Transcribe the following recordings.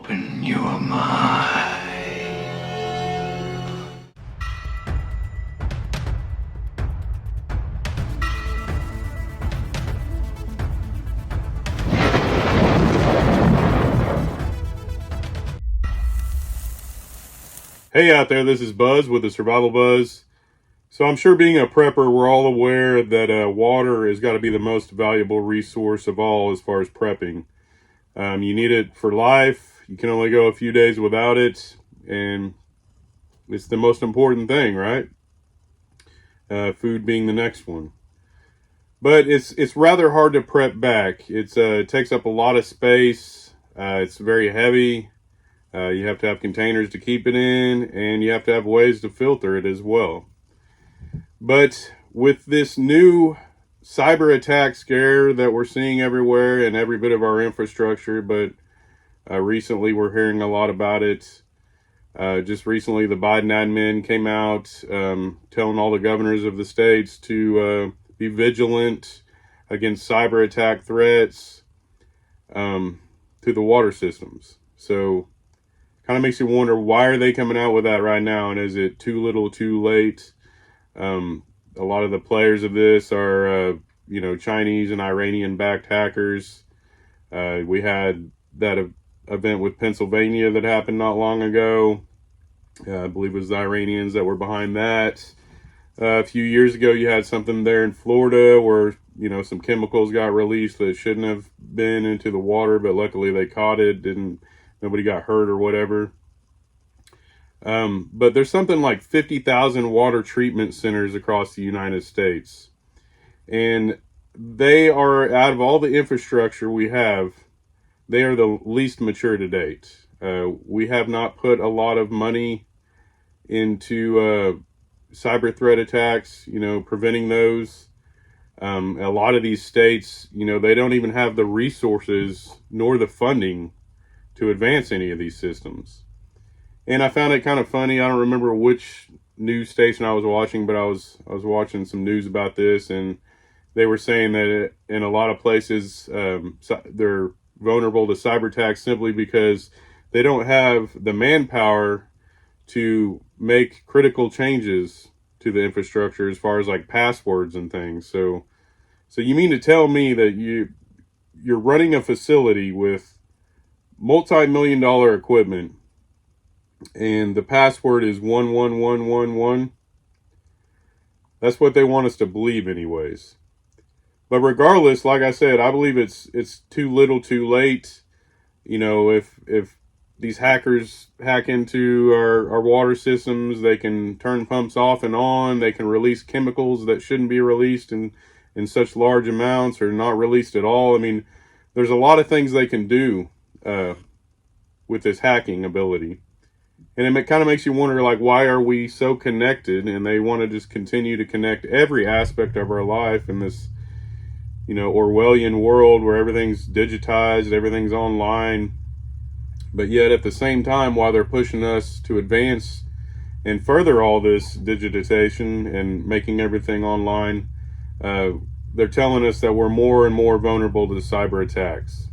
Open your mind. Hey out there, this is Buzz with the Survival Buzz. So I'm sure being a prepper, we're all aware that water has got to be the most valuable resource of all as far as prepping. You need it for life. You can only go a few days without it, and it's the most important thing, right? Food being the next one. But it's rather hard to prep back. It takes up a lot of space. It's very heavy. You have to have containers to keep it in, and you have to have ways to filter it as well. But with this new cyber attack scare that we're seeing everywhere in every bit of our infrastructure, but recently we're hearing a lot about it. Just recently, the Biden admin came out telling all the governors of the states to be vigilant against cyber attack threats to the water systems. So kind of makes you wonder, why are they coming out with that right now? And is it too little too late? A lot of the players of this are, Chinese and Iranian backed hackers. We had that event with Pennsylvania that happened not long ago. I believe it was the Iranians that were behind that. A few years ago, you had something there in Florida where, some chemicals got released that shouldn't have been into the water, but luckily they caught it. Nobody got hurt or whatever. But there's something like 50,000 water treatment centers across the United States. And they are, out of all the infrastructure we have, they are the least mature to date. We have not put a lot of money into cyber threat attacks, preventing those. A lot of these states, they don't even have the resources nor the funding to advance any of these systems. And I found it kind of funny. I don't remember which news station I was watching, but I was watching some news about this, and they were saying that in a lot of places they're vulnerable to cyber attacks simply because they don't have the manpower to make critical changes to the infrastructure as far as like passwords and things. So you mean to tell me that you're running a facility with multi-million-dollar equipment, and the password is 11111? That's what they want us to believe anyways. But regardless, like I said, I believe it's too little too late. If these hackers hack into our water systems, they can turn pumps off and on. They can release chemicals that shouldn't be released in such large amounts, or not released at all. I mean, there's a lot of things they can do with this hacking ability. And it kind of makes you wonder, like, why are we so connected? And they want to just continue to connect every aspect of our life in this, Orwellian world where everything's digitized, everything's online. But yet at the same time, while they're pushing us to advance and further all this digitization and making everything online, they're telling us that we're more and more vulnerable to cyber attacks.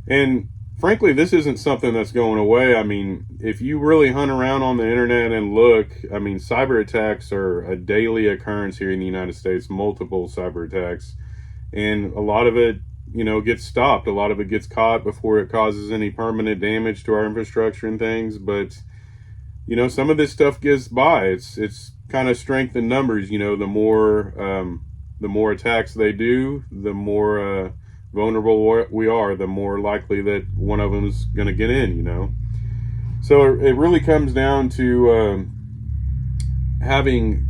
And frankly, this isn't something that's going away. I mean, if you really hunt around on the internet and look, I mean, cyber attacks are a daily occurrence here in the United States, multiple cyber attacks. And a lot of it, gets stopped. A lot of it gets caught before it causes any permanent damage to our infrastructure and things. But, some of this stuff gets by. It's kind of strength in numbers. The more attacks they do, the more vulnerable we are, the more likely that one of them is going to get in, So it really comes down to having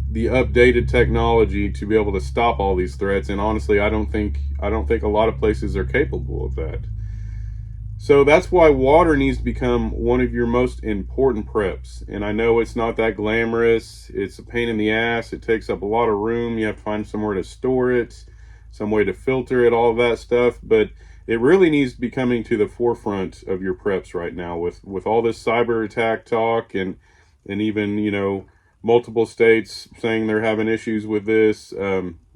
the updated technology to be able to stop all these threats. And honestly, I don't think a lot of places are capable of that. So that's why water needs to become one of your most important preps. And I know it's not that glamorous. It's a pain in the ass. It takes up a lot of room. You have to find somewhere to store it, some way to filter it, all of that stuff. But it really needs to be coming to the forefront of your preps right now with all this cyber attack talk, and even, multiple states saying they're having issues with this.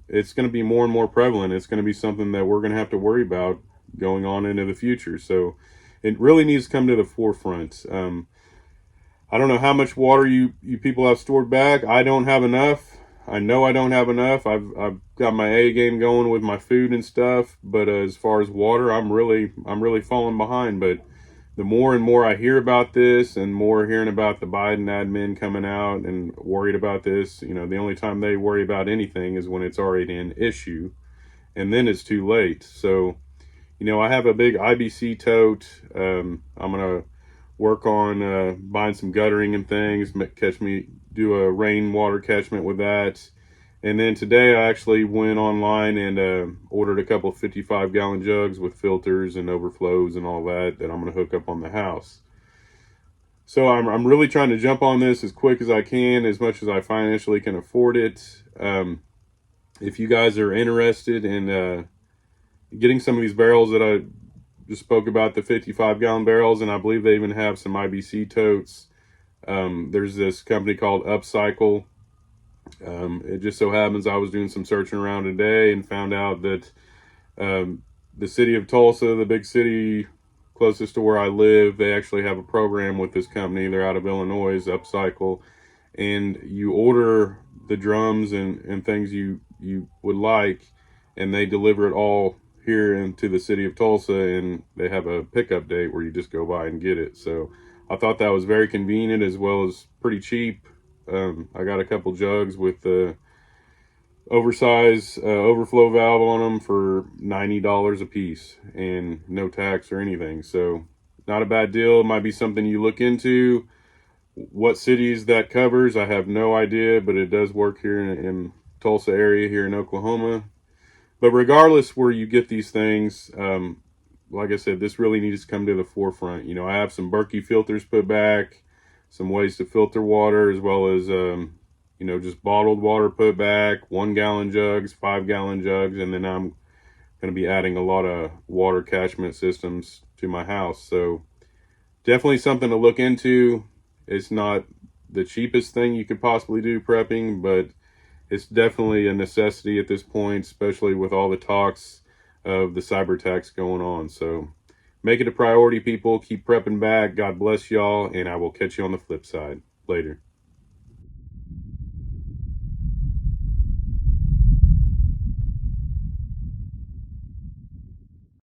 It's going to be more and more prevalent. It's going to be something that we're going to have to worry about going on into the future. So it really needs to come to the forefront. I don't know how much water you people have stored back. I don't have enough. I know I don't have enough. I've got my A game going with my food and stuff, but as far as water, I'm really falling behind. But the more and more I hear about this, and more hearing about the Biden admin coming out and worried about this, you know, the only time they worry about anything is when it's already an issue, and then it's too late. So, you know, I have a big IBC tote. I'm gonna work on buying some guttering and things, do a rainwater catchment with that. And then today I actually went online and ordered a couple of 55-gallon jugs with filters and overflows and all that I'm going to hook up on the house. So I'm really trying to jump on this as quick as I can, as much as I financially can afford it. If you guys are interested in getting some of these barrels that I just spoke about, the 55-gallon barrels, and I believe they even have some IBC totes. There's this company called Upcycle. It just so happens I was doing some searching around today and found out that the city of Tulsa, the big city closest to where I live, they actually have a program with this company. They're out of Illinois, Upcycle, and you order the drums and things you would like, and they deliver it all here into the city of Tulsa, and they have a pickup date where you just go by and get it. So I thought that was very convenient, as well as pretty cheap. I got a couple jugs with the oversized overflow valve on them for $90 a piece, and no tax or anything. So not a bad deal. It might be something you look into. What cities that covers, I have no idea, but it does work here in Tulsa area, here in Oklahoma. But regardless where you get these things, like I said, this really needs to come to the forefront. You know, I have some Berkey filters put back, some ways to filter water, as well as, you know, just bottled water put back, 1-gallon jugs, 5-gallon jugs, and then I'm going to be adding a lot of water catchment systems to my house. So definitely something to look into. It's not the cheapest thing you could possibly do prepping, but it's definitely a necessity at this point, especially with all the talks of the cyber attacks going on. So make it a priority, people. Keep prepping back. God bless y'all, and I will catch you on the flip side. Later.